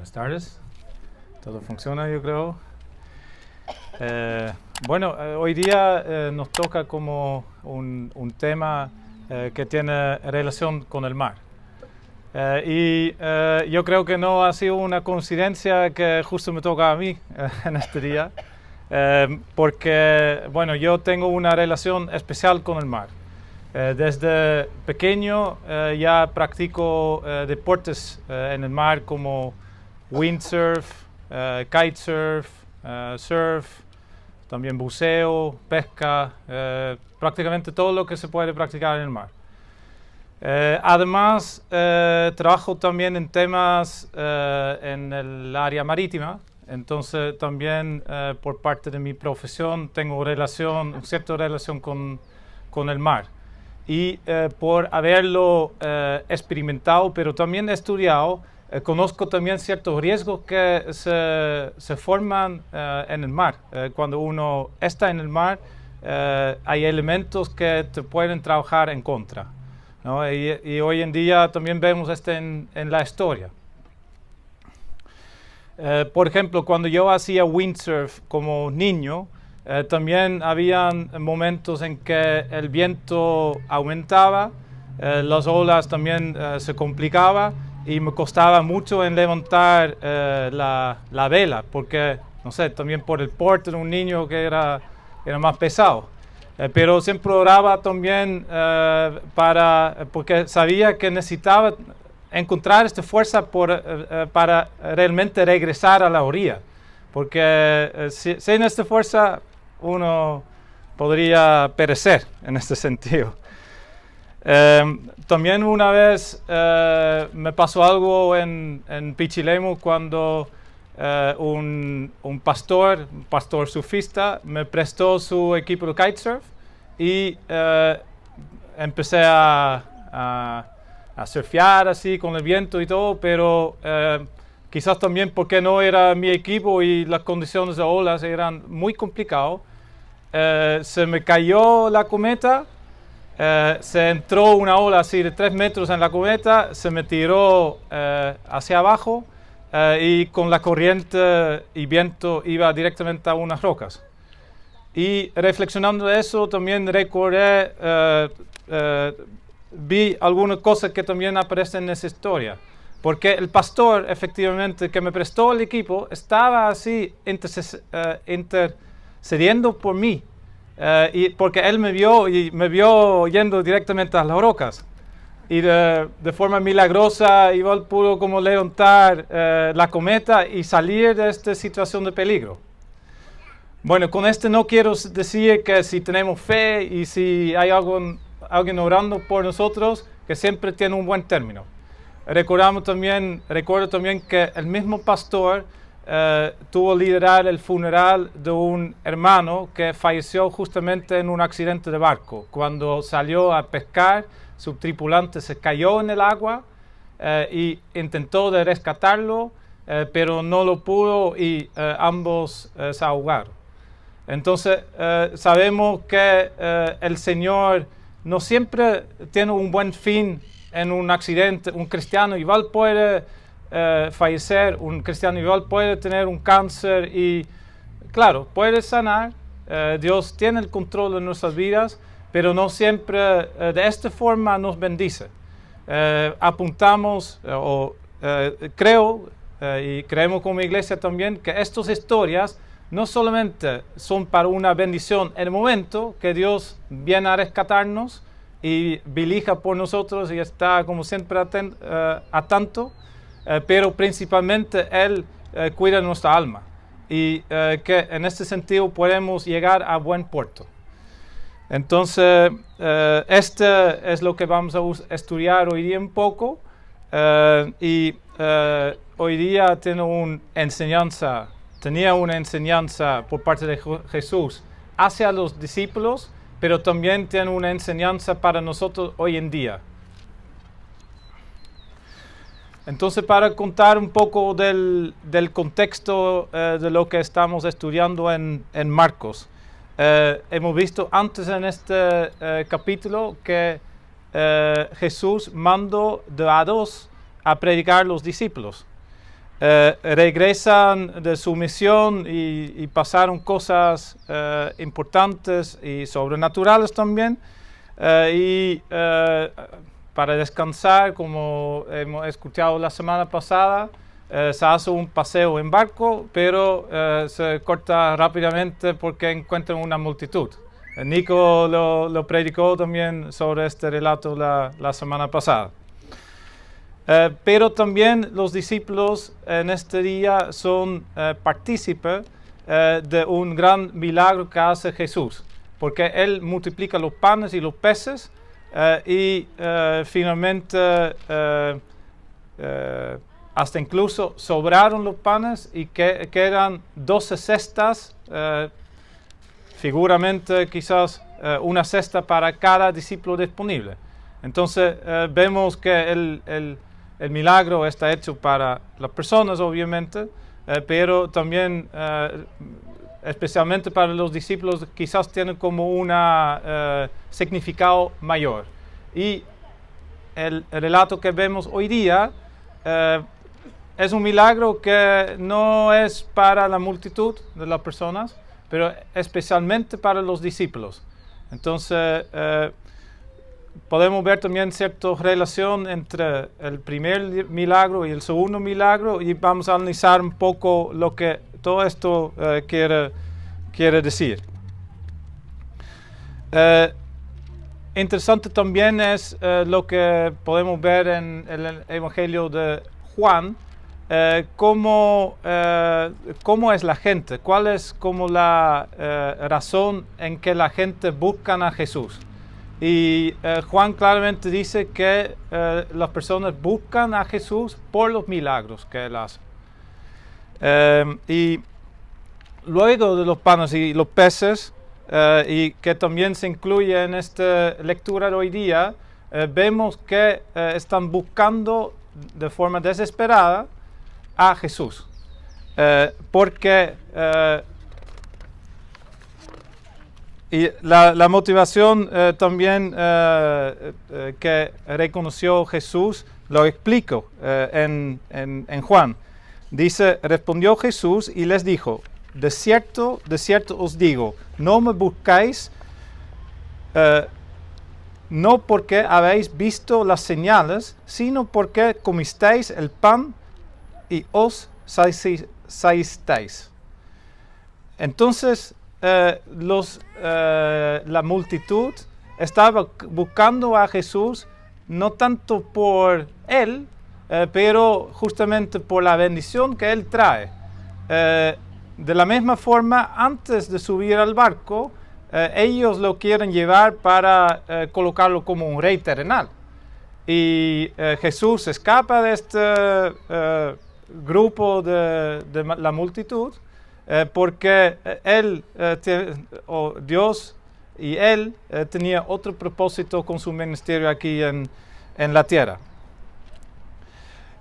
Buenas tardes. Todo funciona, yo creo. Hoy día nos toca como un tema que tiene relación con el mar. Yo creo que no ha sido una coincidencia que justo me toca a mí en este día, porque yo tengo una relación especial con el mar. Desde pequeño ya practico deportes en el mar como windsurf, kitesurf, surf, también buceo, pesca, prácticamente todo lo que se puede practicar en el mar. Además, trabajo también en temas en el área marítima, entonces también por parte de mi profesión tengo cierta relación con el mar. Y por haberlo experimentado, pero también estudiado, conozco también ciertos riesgos que se forman en el mar. Cuando uno está en el mar, hay elementos que te pueden trabajar en contra, ¿no? Y hoy en día también vemos esto en la historia. Por ejemplo, cuando yo hacía windsurf como niño, también habían momentos en que el viento aumentaba, las olas también se complicaban y me costaba mucho en levantar la vela, porque, no sé, también por el porte de un niño que era más pesado. Pero siempre oraba también porque sabía que necesitaba encontrar esta fuerza para realmente regresar a la orilla, porque sin esta fuerza uno podría perecer en este sentido. También una vez me pasó algo en Pichilemu cuando un pastor surfista me prestó su equipo de kitesurf y empecé a surfear así con el viento y todo, pero quizás también porque no era mi equipo y las condiciones de olas eran muy complicadas, se me cayó la cometa, se entró una ola así de 3 metros en la cometa, se me tiró hacia abajo y con la corriente y viento iba directamente a unas rocas. Y reflexionando de eso también recordé, vi algunas cosas que también aparecen en esa historia. Porque el pastor, efectivamente, que me prestó el equipo, estaba así intercediendo por mí. Y porque él me vio yendo directamente a las rocas. Y de forma milagrosa, igual pudo como levantar la cometa y salir de esta situación de peligro. Bueno, con esto no quiero decir que si tenemos fe y si hay alguien orando por nosotros, que siempre tiene un buen término. Recuerdo también que el mismo pastor tuvo que liderar el funeral de un hermano que falleció justamente en un accidente de barco. Cuando salió a pescar, su tripulante se cayó en el agua y intentó de rescatarlo, pero no lo pudo y ambos se ahogaron. Entonces sabemos que el Señor no siempre tiene un buen fin en un accidente. Un cristiano igual puede fallecer, un cristiano igual puede tener un cáncer y claro, puede sanar. Dios tiene el control de nuestras vidas, pero no siempre de esta forma nos bendice. Apuntamos creo y creemos como iglesia también que estas historias no solamente son para una bendición en el momento que Dios viene a rescatarnos y velija por nosotros y está como siempre atento, pero principalmente Él cuida nuestra alma y que en este sentido podemos llegar a buen puerto. Entonces, este es lo que vamos a estudiar hoy día un poco hoy día tenía una enseñanza por parte de Jesús hacia los discípulos, pero también tiene una enseñanza para nosotros hoy en día. Entonces, para contar un poco del contexto de lo que estamos estudiando en Marcos, hemos visto antes en este capítulo que Jesús mandó de a dos a predicar a los discípulos. regresan de su misión y pasaron cosas importantes y sobrenaturales también. Para descansar, como hemos escuchado la semana pasada, se hace un paseo en barco, pero se corta rápidamente porque encuentran una multitud. Nico lo predicó también sobre este relato la semana pasada. Pero también los discípulos en este día son partícipes de un gran milagro que hace Jesús, porque Él multiplica los panes y los peces y finalmente hasta incluso sobraron los panes y quedan 12 cestas, figuramente quizás una cesta para cada discípulo disponible. Entonces vemos que el milagro está hecho para las personas, obviamente, pero también especialmente para los discípulos quizás tiene como un significado mayor. Y el relato que vemos hoy día es un milagro que no es para la multitud de las personas, pero especialmente para los discípulos. Entonces podemos ver también cierta relación entre el primer milagro y el segundo milagro, y vamos a analizar un poco lo que todo esto quiere decir. Interesante también es lo que podemos ver en el Evangelio de Juan, cómo es la gente, cuál es como la razón en que la gente busca a Jesús. Y Juan claramente dice que las personas buscan a Jesús por los milagros que Él hace. Y luego de los panes y los peces, y que también se incluye en esta lectura de hoy día, vemos que están buscando de forma desesperada a Jesús. Porque y la motivación también que reconoció Jesús lo explico en Juan. Dice, respondió Jesús y les dijo, de cierto os digo, no me buscáis, no porque habéis visto las señales, sino porque comisteis el pan y os saciasteis. Entonces, la multitud estaba buscando a Jesús no tanto por Él, pero justamente por la bendición que Él trae. De la misma forma, antes de subir al barco, ellos lo quieren llevar para colocarlo como un rey terrenal. Y Jesús escapa de este grupo de la multitud, porque Dios y Él tenía otro propósito con su ministerio aquí en la tierra.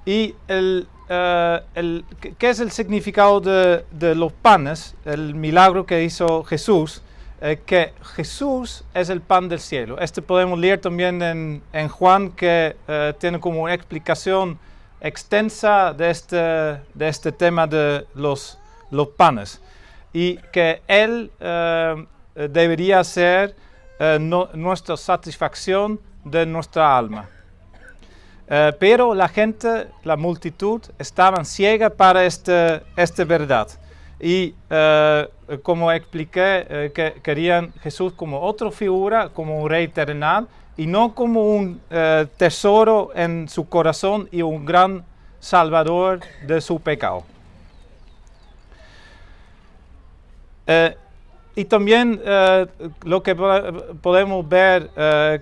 Y ¿qué es el significado de los panes? El milagro que hizo Jesús, que Jesús es el pan del cielo. Podemos leer también en Juan, que tiene como una explicación extensa de este tema de los panes, y que Él debería ser nuestra satisfacción de nuestra alma. Pero la gente, la multitud, estaban ciega para esta verdad. Y como expliqué, que querían Jesús como otra figura, como un rey terrenal, y no como un tesoro en su corazón y un gran salvador de su pecado. Y también lo que podemos ver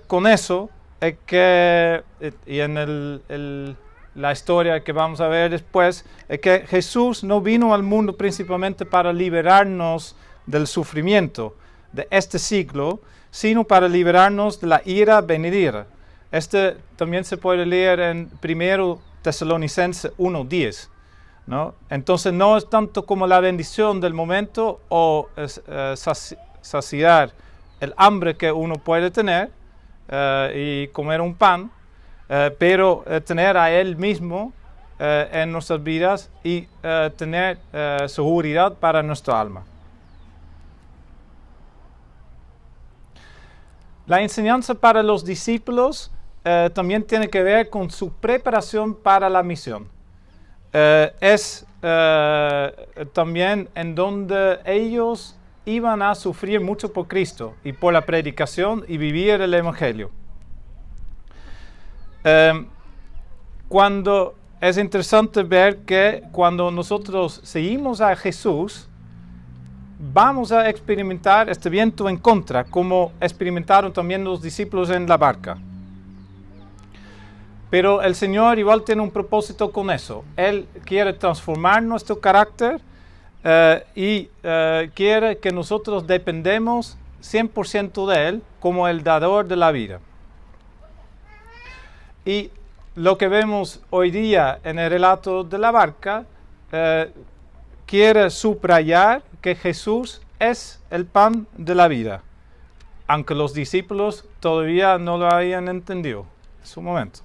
con eso es que, y en la historia que vamos a ver después, es que Jesús no vino al mundo principalmente para liberarnos del sufrimiento de este siglo, sino para liberarnos de la ira venidera. También se puede leer en 1 Tesalonicenses 1:10. ¿no? Entonces no es tanto como la bendición del momento o saciar el hambre que uno puede tener y comer un pan, pero tener a Él mismo en nuestras vidas y tener seguridad para nuestra alma. La enseñanza para los discípulos también tiene que ver con su preparación para la misión. Es también en donde ellos iban a sufrir mucho por Cristo y por la predicación y vivir el Evangelio. Cuando es interesante ver que cuando nosotros seguimos a Jesús, vamos a experimentar este viento en contra, como experimentaron también los discípulos en la barca. Pero el Señor igual tiene un propósito con eso. Él quiere transformar nuestro carácter y quiere que nosotros dependemos 100% de Él como el dador de la vida. Y lo que vemos hoy día en el relato de la barca quiere subrayar que Jesús es el pan de la vida, aunque los discípulos todavía no lo habían entendido en su momento.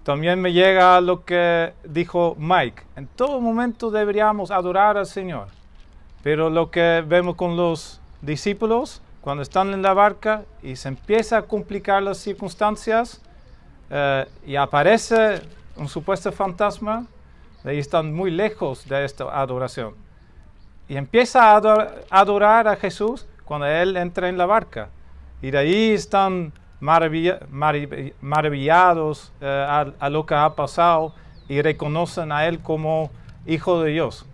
También me llega lo que dijo Mike. En todo momento deberíamos adorar al Señor. Pero lo que vemos con los discípulos, cuando están en la barca y se empieza a complicar las circunstancias y aparece un supuesto fantasma, de ahí están muy lejos de esta adoración. Y empieza a adorar a Jesús cuando Él entra en la barca. Y de ahí están maravillados a lo que ha pasado y reconocen a Él como Hijo de Dios.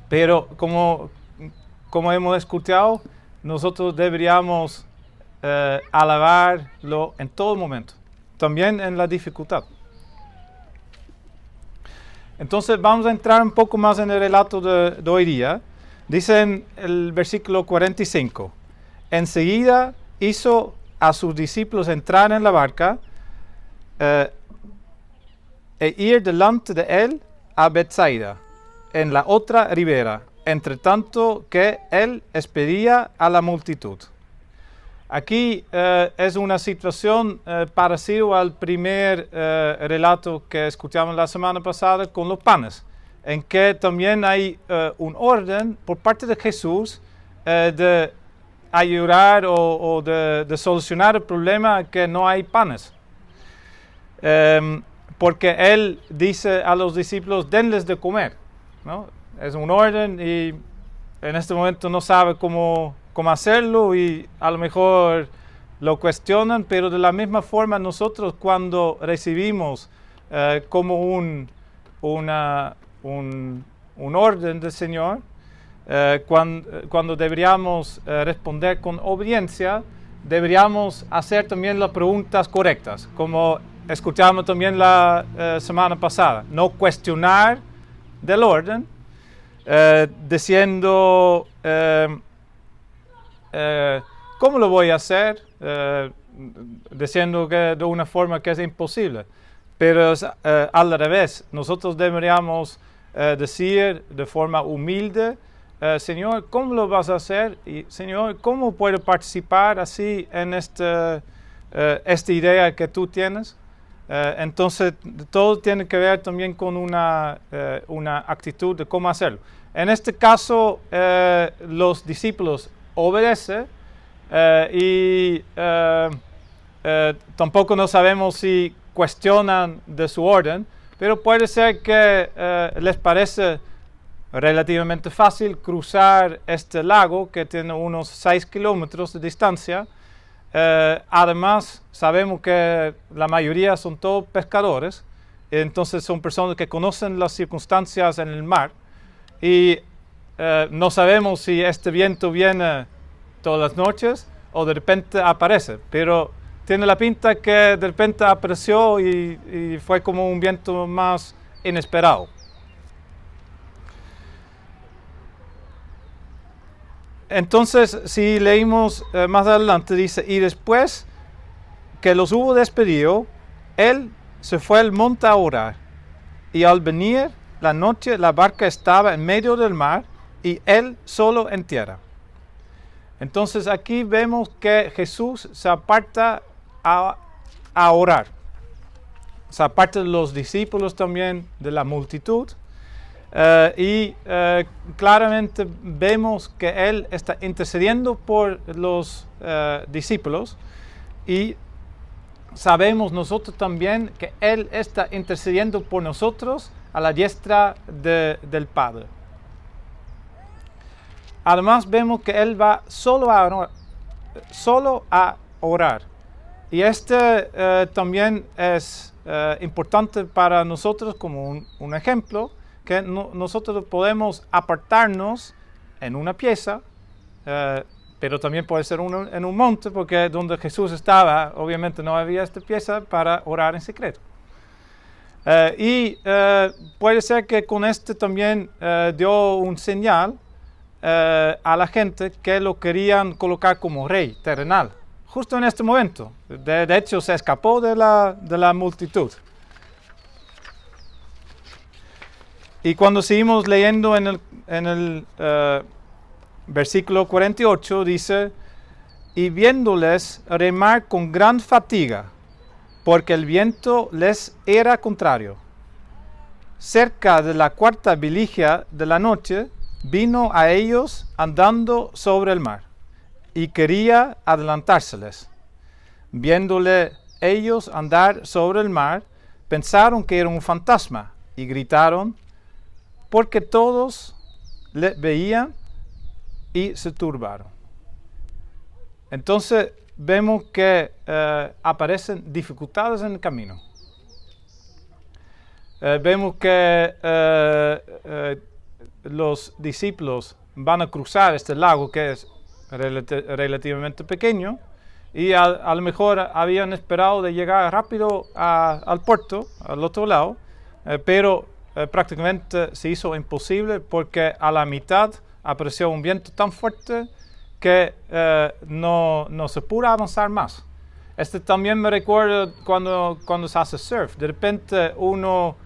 Pero como hemos escuchado, nosotros deberíamos alabarlo en todo momento, también en la dificultad. Entonces vamos a entrar un poco más en el relato de hoy día. Dice en el versículo 45, enseguida hizo a sus discípulos entrar en la barca e ir delante de él a Betsaida, en la otra ribera, entre tanto que él expedía a la multitud. Aquí es una situación parecida al primer relato que escuchamos la semana pasada con los panes, en que también hay un orden por parte de Jesús de ayudar o de solucionar el problema que no hay panes. Porque Él dice a los discípulos, denles de comer, ¿no? Es un orden y en este momento no sabe cómo hacerlo y a lo mejor lo cuestionan, pero de la misma forma nosotros cuando recibimos como un orden del Señor, cuando deberíamos responder con obediencia, deberíamos hacer también las preguntas correctas, como escuchamos también la semana pasada. No cuestionar del orden, diciendo, ¿cómo lo voy a hacer? Diciendo que de una forma que es imposible. Pero es al revés, nosotros deberíamos decir de forma humilde, Señor, ¿cómo lo vas a hacer? Y Señor, ¿cómo puedo participar así en esta idea que tú tienes? Entonces, todo tiene que ver también con una actitud de cómo hacerlo. En este caso, los discípulos obedecen y tampoco no sabemos si cuestionan de su orden, pero puede ser que les parece relativamente fácil cruzar este lago que tiene unos 6 kilómetros de distancia. Además, sabemos que la mayoría son todos pescadores, entonces son personas que conocen las circunstancias en el mar y no sabemos si este viento viene todas las noches o de repente aparece, pero tiene la pinta que de repente apareció y fue como un viento más inesperado. Entonces, si leímos más adelante, dice, y después que los hubo despedido, él se fue al monte a orar. Y al venir la noche, la barca estaba en medio del mar y él solo en tierra. Entonces, aquí vemos que Jesús se aparta a orar. sea, aparte de los discípulos también, de la multitud. Claramente vemos que Él está intercediendo por los discípulos y sabemos nosotros también que Él está intercediendo por nosotros a la diestra del Padre. Además vemos que Él va solo a orar. Y también es importante para nosotros como un ejemplo, que nosotros podemos apartarnos en una pieza, pero también puede ser en un monte, porque donde Jesús estaba, obviamente no había esta pieza para orar en secreto. Puede ser que con también dio un señal a la gente que lo querían colocar como rey terrenal, justo en este momento. De hecho, se escapó de la multitud. Y cuando seguimos leyendo en el versículo 48, dice: y viéndoles remar con gran fatiga, porque el viento les era contrario. Cerca de la cuarta vigilia de la noche, vino a ellos andando sobre el mar, y quería adelantárseles. Viéndole ellos andar sobre el mar, pensaron que era un fantasma, y gritaron, porque todos le veían y se turbaron. Entonces vemos que aparecen dificultades en el camino. Vemos que los discípulos van a cruzar este lago que es relativamente pequeño, y a lo mejor habían esperado de llegar rápido al puerto, al otro lado, pero prácticamente se hizo imposible porque a la mitad apareció un viento tan fuerte que no se pudo avanzar más. También me recuerda cuando se hace surf. De repente uno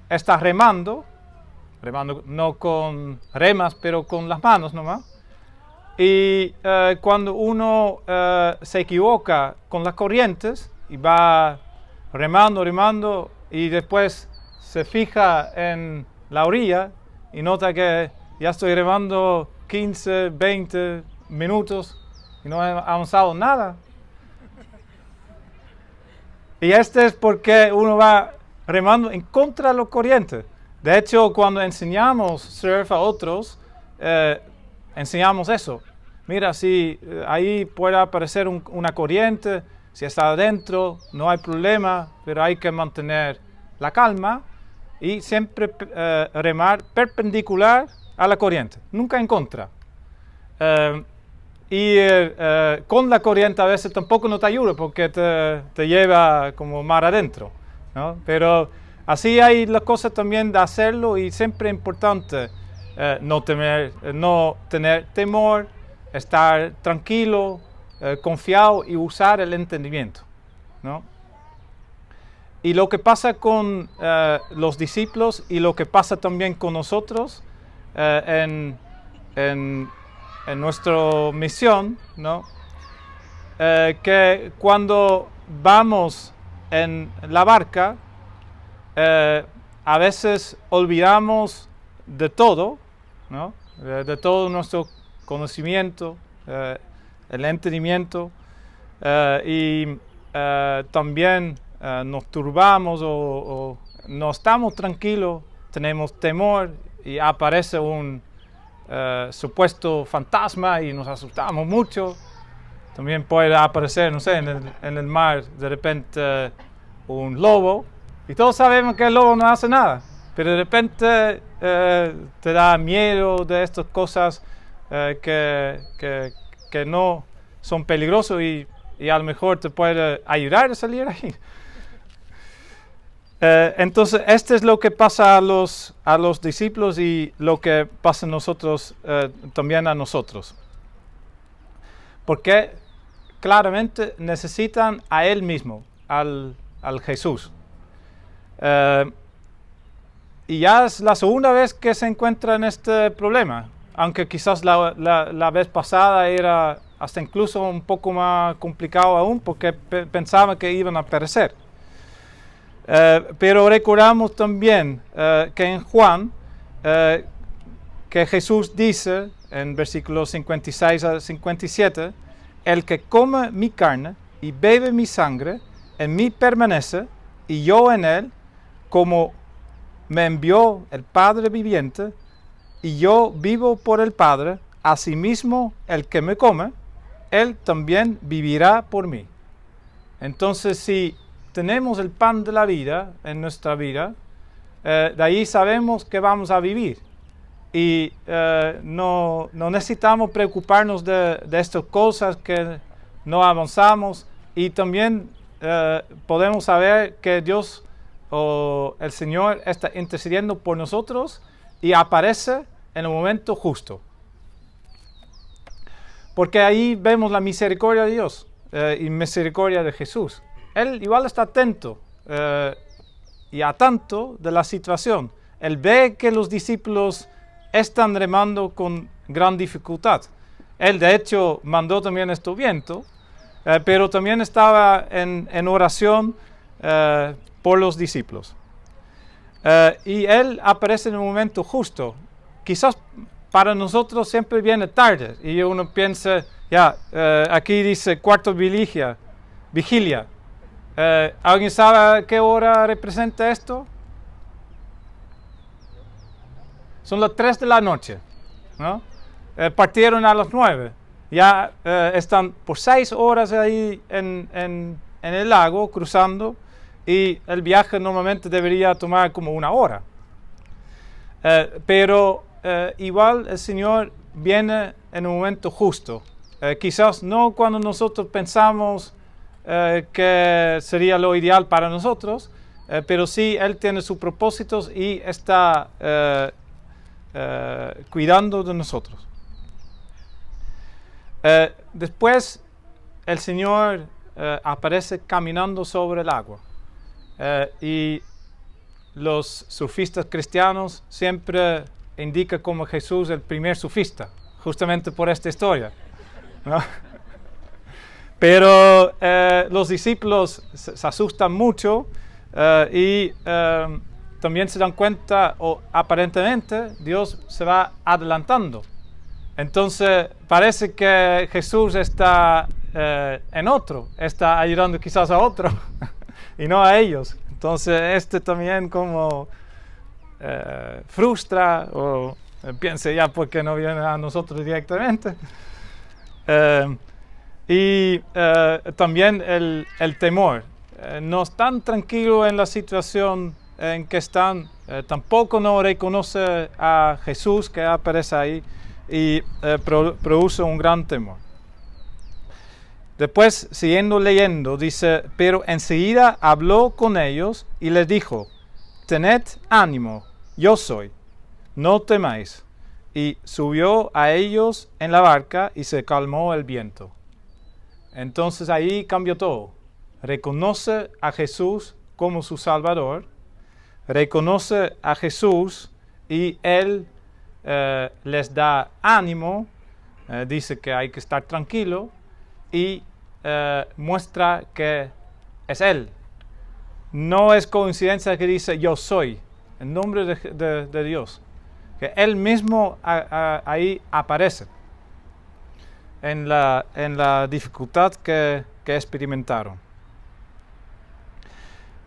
está remando no con remas, pero con las manos nomás. Y cuando uno se equivoca con las corrientes y va remando y después se fija en la orilla y nota que ya estoy remando 15, 20 minutos y no he avanzado nada. Y es porque uno va remando en contra de la corriente. De hecho, cuando enseñamos surf a otros, enseñamos eso. Mira, si ahí puede aparecer una corriente, si está adentro, no hay problema, pero hay que mantener la calma y siempre remar perpendicular a la corriente, nunca en contra. Con la corriente a veces tampoco no te ayuda porque te lleva como mar adentro, ¿no? Pero así hay las cosas también de hacerlo, y siempre es importante no tener temor, estar tranquilo, confiado y usar el entendimiento, ¿no? Y lo que pasa con los discípulos y lo que pasa también con nosotros en nuestra misión, ¿no? Que cuando vamos en la barca, a veces olvidamos de todo, ¿no? De todo nuestro conocimiento, el entendimiento, y también nos turbamos o no estamos tranquilos, tenemos temor y aparece un supuesto fantasma y nos asustamos mucho. También puede aparecer, no sé, en el mar de repente un lobo, y todos sabemos que el lobo no hace nada, pero de repente te da miedo de estas cosas que no son peligrosas y a lo mejor te puede ayudar a salir ahí. Entonces, es lo que pasa a los discípulos y lo que pasa a nosotros, también a nosotros. Porque claramente necesitan a Él mismo, al Jesús. Y ya es la segunda vez que se encuentra en este problema, aunque quizás la vez pasada era hasta incluso un poco más complicado aún porque pensaba que iban a perecer. Pero recordamos también que en Juan, que Jesús dice en versículos 56 a 57, el que come mi carne y bebe mi sangre, en mí permanece y yo en él, como me envió el Padre viviente, y yo vivo por el Padre, asimismo el que me come, él también vivirá por mí. Entonces, si tenemos el pan de la vida en nuestra vida, de ahí sabemos que vamos a vivir. Y no necesitamos preocuparnos de estas cosas que no avanzamos. Y también podemos saber que Dios o el Señor está intercediendo por nosotros y aparece en el momento justo. Porque ahí vemos la misericordia de Dios y misericordia de Jesús. Él igual está atento y a tanto de la situación. Él ve que los discípulos están remando con gran dificultad. Él de hecho mandó también este viento, pero también estaba en oración por los discípulos. Y Él aparece en el momento justo. Quizás para nosotros siempre viene tarde y uno piensa, aquí dice cuarto vigilia. ¿Alguien sabe qué hora representa esto? Son las 3 de la noche, ¿no? Partieron a las 9. Ya están por 6 horas ahí en el lago cruzando y el viaje normalmente debería tomar como 1 hora. Pero igual el Señor viene en un momento justo. Quizás no cuando nosotros pensamos que sería lo ideal para nosotros, pero sí Él tiene sus propósitos y está cuidando de nosotros. Después el Señor aparece caminando sobre el agua y los surfistas cristianos siempre indican como Jesús el primer surfista, justamente por esta historia, ¿no? Pero los discípulos se asustan mucho y también se dan cuenta, o aparentemente Dios se va adelantando. Entonces parece que Jesús está está ayudando quizás a otro y no a ellos. Entonces también como frustra o piensa ya por qué no viene a nosotros directamente. Y también el temor. No están tranquilos en la situación en que están. Tampoco no reconoce a Jesús que aparece ahí y produce un gran temor. Después, siguiendo leyendo, dice, pero enseguida habló con ellos y les dijo, tened ánimo, yo soy, no temáis. Y subió a ellos en la barca y se calmó el viento. Entonces ahí cambió todo. Reconoce a Jesús como su Salvador, reconoce a Jesús y Él les da ánimo, dice que hay que estar tranquilo y muestra que es Él. No es coincidencia que dice yo soy, en nombre de Dios, que Él mismo ahí aparece en la dificultad que experimentaron.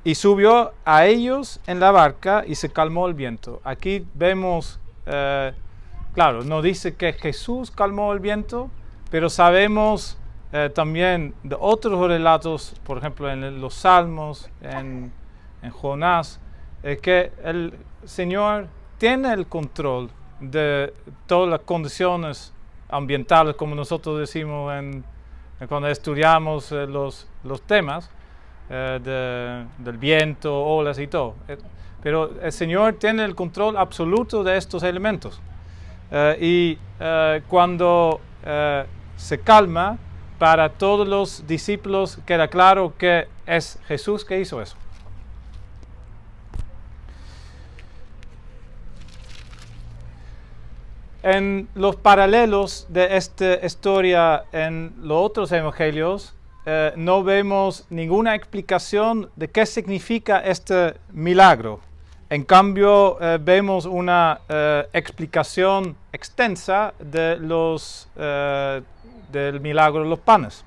Y subió a ellos en la barca y se calmó el viento. Aquí vemos, claro, no dice que Jesús calmó el viento, pero sabemos también de otros relatos, por ejemplo en los Salmos, en Jonás, que el Señor tiene el control de todas las condiciones ambientales, como nosotros decimos cuando estudiamos los temas del viento, olas y todo. Pero el Señor tiene el control absoluto de estos elementos. Y cuando se calma, para todos los discípulos queda claro que es Jesús que hizo eso. En los paralelos de esta historia en los otros evangelios, no vemos ninguna explicación de qué significa este milagro. En cambio, vemos una explicación extensa de del milagro de los panes.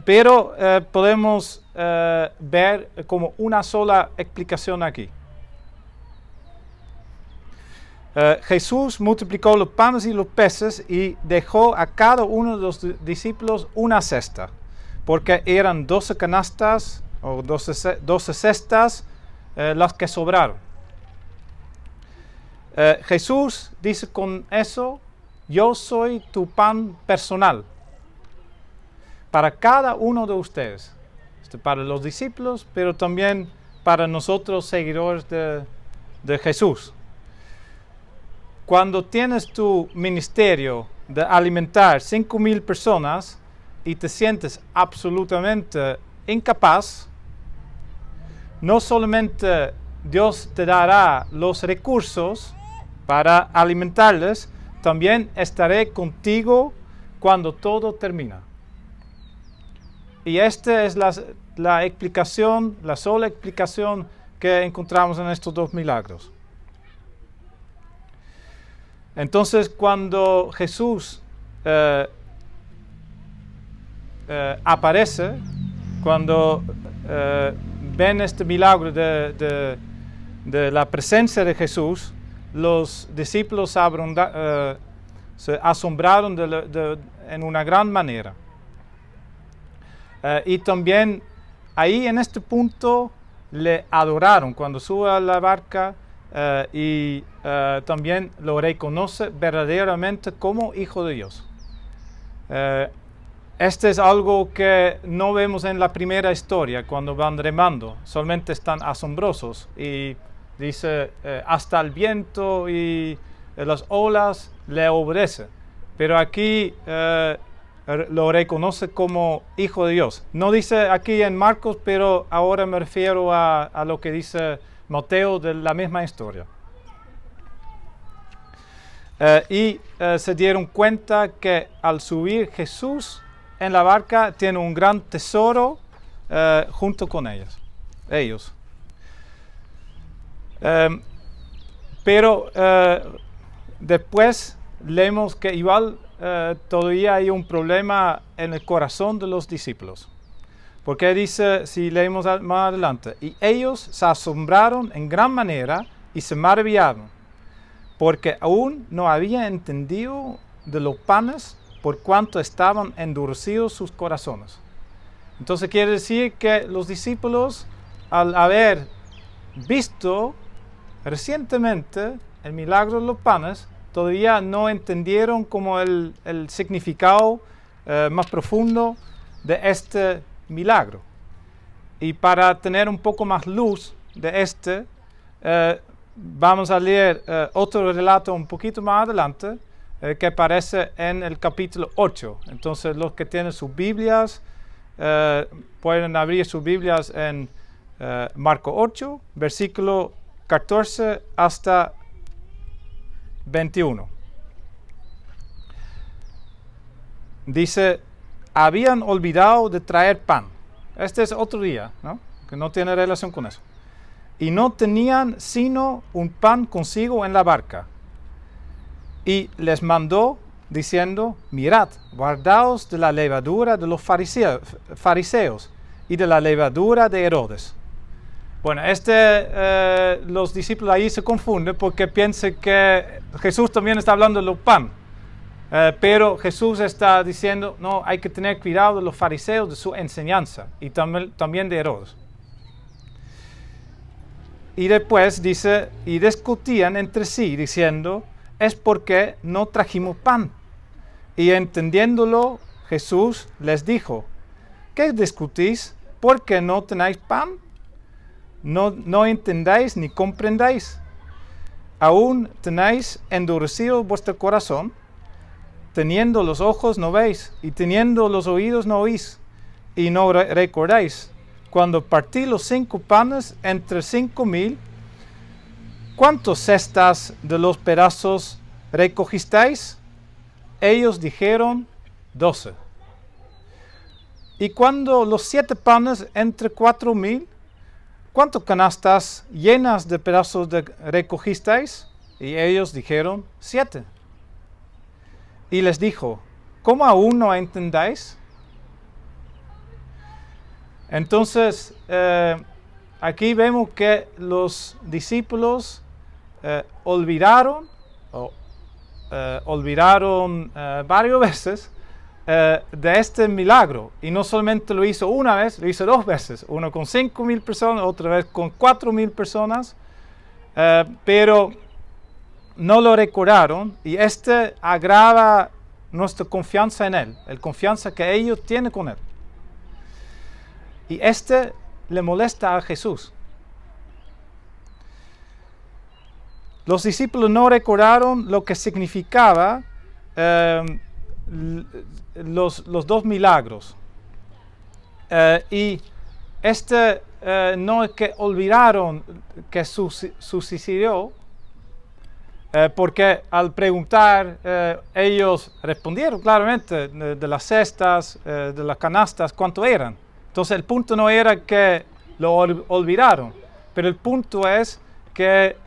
Pero podemos ver como una sola explicación aquí. Jesús multiplicó los panes y los peces y dejó a cada uno de los discípulos una cesta, porque eran 12 canastas o 12 cestas las que sobraron. Jesús dice con eso: yo soy tu pan personal para cada uno de ustedes, para los discípulos, pero también para nosotros seguidores de Jesús. Cuando tienes tu ministerio de alimentar 5,000 personas y te sientes absolutamente incapaz, no solamente Dios te dará los recursos para alimentarles, también estaré contigo cuando todo termina. Y esta es la explicación, la sola explicación que encontramos en estos dos milagros. Entonces, cuando Jesús aparece, cuando ven este milagro de la presencia de Jesús, los discípulos se asombraron en una gran manera. Y también ahí en este punto le adoraron cuando sube a la barca y también lo reconoce verdaderamente como Hijo de Dios. Este es algo que no vemos en la primera historia cuando van remando, solamente están asombrosos y dice hasta el viento y las olas le obedecen, pero aquí lo reconoce como Hijo de Dios. No dice aquí en Marcos, pero ahora me refiero a lo que dice Mateo de la misma historia. Y se dieron cuenta que al subir Jesús en la barca tiene un gran tesoro junto con ellos. Pero después leemos que igual todavía hay un problema en el corazón de los discípulos. Porque dice, si leemos más adelante, y ellos se asombraron en gran manera y se maravillaron, porque aún no habían entendido de los panes por cuanto estaban endurecidos sus corazones. Entonces quiere decir que los discípulos, al haber visto recientemente el milagro de los panes, todavía no entendieron como el significado más profundo de este milagro. Y para tener un poco más luz de vamos a leer otro relato un poquito más adelante que aparece en el capítulo 8. Entonces los que tienen sus Biblias pueden abrir sus Biblias en Marcos 8, versículo 14 hasta 21. Dice: habían olvidado de traer pan. Este es otro día, ¿no? Que no tiene relación con eso. Y no tenían sino un pan consigo en la barca. Y les mandó diciendo: mirad, guardaos de la levadura de los fariseos y de la levadura de Herodes. Bueno, los discípulos ahí se confunden porque piensan que Jesús también está hablando de los pan. Pero Jesús está diciendo, no, hay que tener cuidado de los fariseos, de su enseñanza, y también de Herodes. Y después dice, y discutían entre sí, diciendo, es porque no trajimos pan. Y entendiéndolo, Jesús les dijo, ¿qué discutís? ¿Por qué no tenéis pan? No entendáis ni comprendáis. Aún tenéis endurecido vuestro corazón. Teniendo los ojos no veis, y teniendo los oídos no oís, y no recordáis. Cuando partí los 5 panes entre 5,000, ¿cuántos cestas de los pedazos recogisteis? Ellos dijeron 12. Y cuando los 7 panes entre 4,000, ¿cuántas canastas llenas de pedazos recogisteis? Y ellos dijeron, 7. Y les dijo, ¿cómo aún no entendáis? Entonces, aquí vemos que los discípulos olvidaron varias veces de este milagro. Y no solamente lo hizo una vez, lo hizo 2 veces. Uno con 5,000 personas, otra vez con 4,000 personas. Pero no lo recordaron, y este agrava nuestra confianza en Él, la confianza que ellos tienen con Él. Y este le molesta a Jesús. Los discípulos no recordaron lo que significaba los 2 milagros. Y no es que olvidaron que sucedió, porque al preguntar, ellos respondieron claramente de las cestas, de las canastas, cuánto eran. Entonces el punto no era que lo olvidaron, pero el punto es que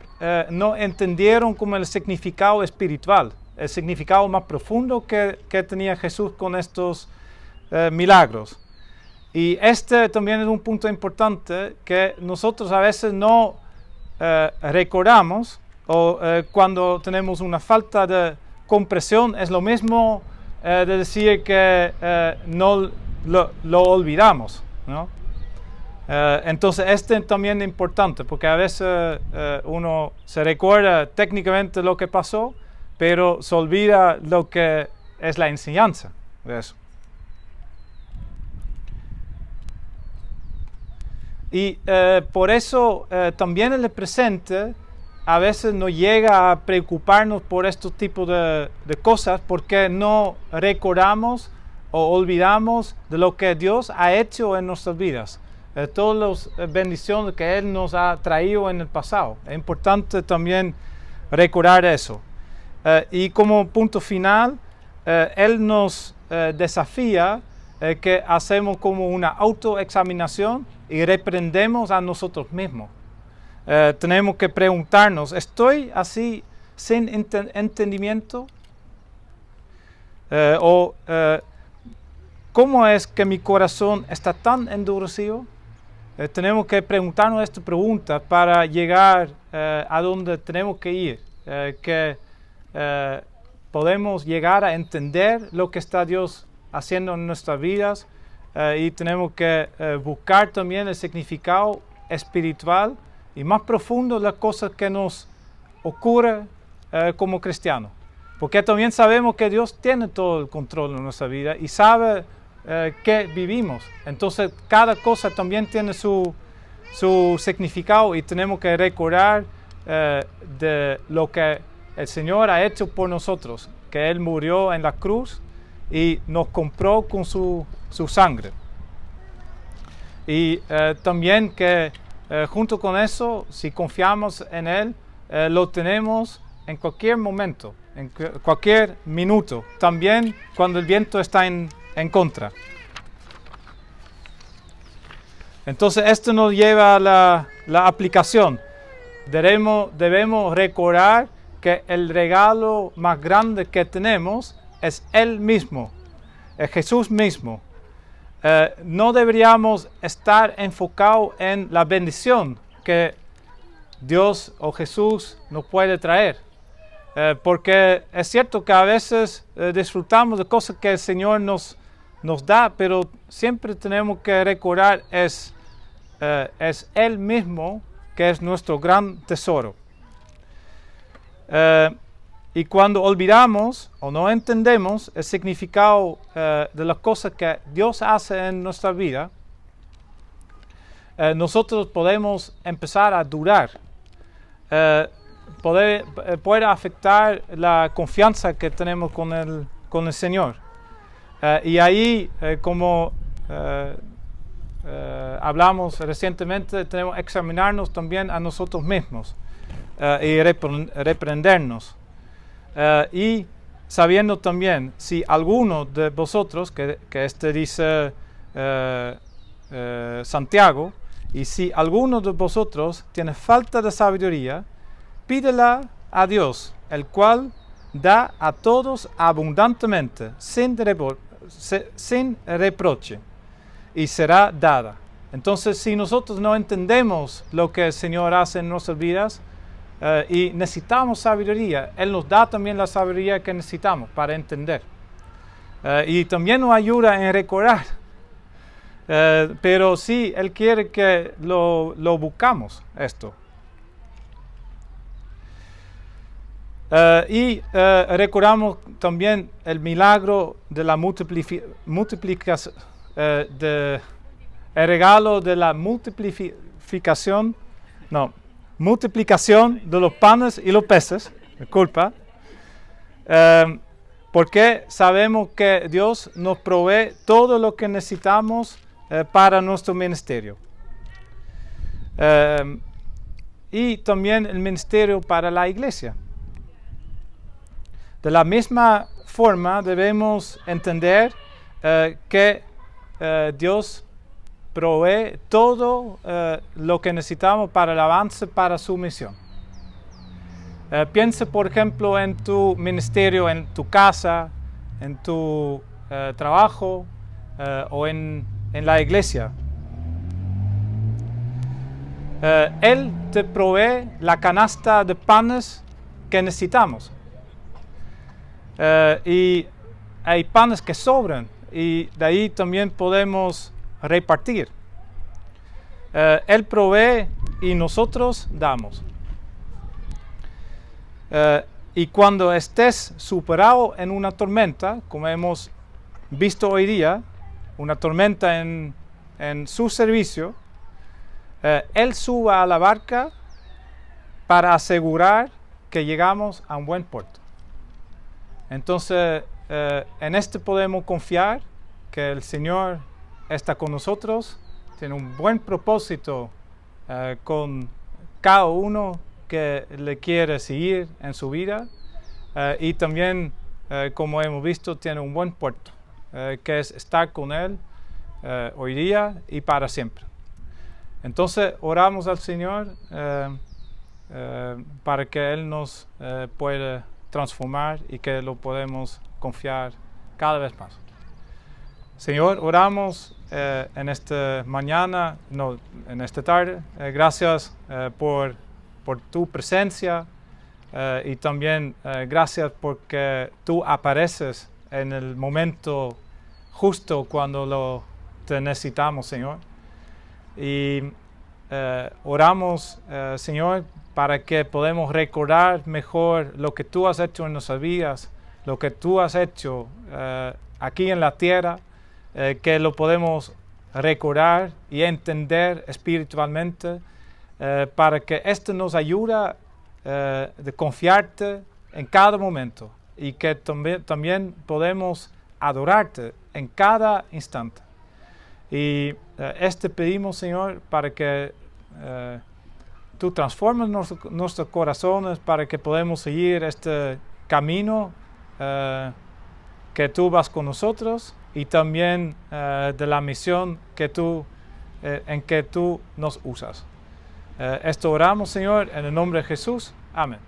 no entendieron como el significado espiritual, el significado más profundo que tenía Jesús con estos milagros. Y este también es un punto importante que nosotros a veces no recordamos, o cuando tenemos una falta de comprensión, es lo mismo de decir que no lo olvidamos, ¿no? Entonces este también es importante, porque a veces uno se recuerda técnicamente lo que pasó, pero se olvida lo que es la enseñanza de eso. Y por eso también en el presente a veces no llega a preocuparnos por estos tipos de cosas, porque no recordamos o olvidamos de lo que Dios ha hecho en nuestras vidas, todas las bendiciones que Él nos ha traído en el pasado. Es importante también recordar eso. Y como punto final, Él nos desafía que hacemos como una autoexaminación y reprendemos a nosotros mismos. Tenemos que preguntarnos, ¿estoy así sin entendimiento? ¿Cómo es que mi corazón está tan endurecido? Tenemos que preguntarnos esta pregunta para llegar a donde tenemos que ir, que podemos llegar a entender lo que está Dios haciendo en nuestras vidas, y tenemos que buscar también el significado espiritual y más profundo de las cosas que nos ocurre como cristianos. Porque también sabemos que Dios tiene todo el control en nuestra vida y sabe que vivimos. Entonces cada cosa también tiene su significado, y tenemos que recordar de lo que el Señor ha hecho por nosotros, que Él murió en la cruz y nos compró con su sangre. Y también que junto con eso, si confiamos en Él, lo tenemos en cualquier momento, en cualquier minuto, también cuando el viento está en contra. Entonces esto nos lleva a la aplicación. Debemos recordar que el regalo más grande que tenemos es Él mismo, es Jesús mismo. No deberíamos estar enfocados en la bendición que Dios o Jesús nos puede traer, porque es cierto que a veces disfrutamos de cosas que el Señor nos da, pero siempre tenemos que recordar es Él mismo, que es nuestro gran tesoro. Y cuando olvidamos o no entendemos el significado de las cosas que Dios hace en nuestra vida, nosotros podemos empezar a dudar. Puede afectar la confianza que tenemos con el Señor. Y ahí, como hablamos recientemente, tenemos que examinarnos también a nosotros mismos y reprendernos. Y sabiendo también, si alguno de vosotros, que este dice Santiago, y si alguno de vosotros tiene falta de sabiduría, pídela a Dios, el cual da a todos abundantemente, sin reproche, y será dada. Entonces, si nosotros no entendemos lo que el Señor hace en nuestras vidas y necesitamos sabiduría, Él nos da también la sabiduría que necesitamos para entender. Y también nos ayuda en recordar. Pero sí, Él quiere que lo buscamos esto. Recordamos también el milagro de la multiplicación, el regalo de la multiplicación de los panes y los peces, disculpa, porque sabemos que Dios nos provee todo lo que necesitamos para nuestro ministerio. Y también el ministerio para la iglesia. De la misma forma debemos entender que Dios provee todo lo que necesitamos para el avance, para su misión. Piensa, por ejemplo, en tu ministerio, en tu casa, en tu trabajo o en la iglesia. Él te provee la canasta de panes que necesitamos. Y hay panes que sobran y de ahí también podemos repartir. Él provee y nosotros damos. Y cuando estés superado en una tormenta, como hemos visto hoy día, una tormenta en su servicio, Él suba a la barca para asegurar que llegamos a un buen puerto. Entonces, en este podemos confiar que el Señor está con nosotros, tiene un buen propósito con cada uno que le quiere seguir en su vida y también, como hemos visto, tiene un buen puerto, que es estar con Él hoy día y para siempre. Entonces, oramos al Señor para que Él nos pueda transformar y que lo podemos confiar cada vez más. Señor, oramos en esta mañana, en esta tarde. Gracias por tu presencia y también gracias porque tú apareces en el momento justo cuando te necesitamos, Señor. Y oramos, Señor, para que podamos recordar mejor lo que tú has hecho en nuestras vidas, lo que tú has hecho aquí en la tierra, que lo podemos recordar y entender espiritualmente, para que esto nos ayude de confiarte en cada momento y que también podemos adorarte en cada instante. Y pedimos, Señor, para que tú transformes nuestros corazones, para que podamos seguir este camino que tú vas con nosotros y también de la misión en que tú nos usas. Esto oramos, Señor, en el nombre de Jesús. Amén.